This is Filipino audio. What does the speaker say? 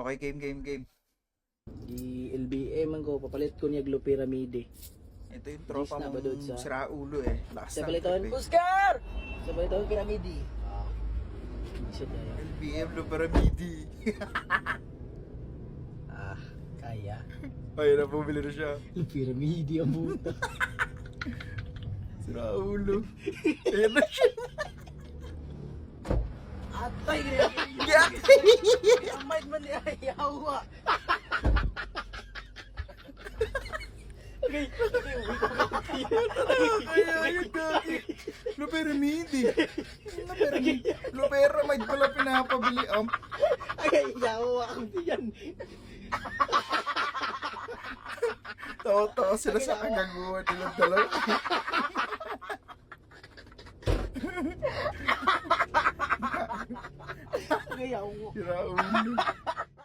Okay, game. Di LBM man ko, papalit ko niya Glow Pyramide. Ito yung tropa Dis na ba mong doon sa- sira ulo eh. Lakas Sa ng palitan, trip eh. Oscar! Sa palitan, Pyramide. Hindi siya daya. LBM Luparamidi. Kaya. Ayun na, bumili na siya. Pyramide ang buta. Sira ulo. Ayun na siya. Atay, kaya. Gati! Ang mic man niya, yawa. Okay, uwi ko. Ayun, gati. Luparamidi. Luparamide pala pinapabili. Ay, yawa ang diyan. Tawa-tawa sila sa kagaguhan nilang dalawa. Ay, yawa. Sira ulo.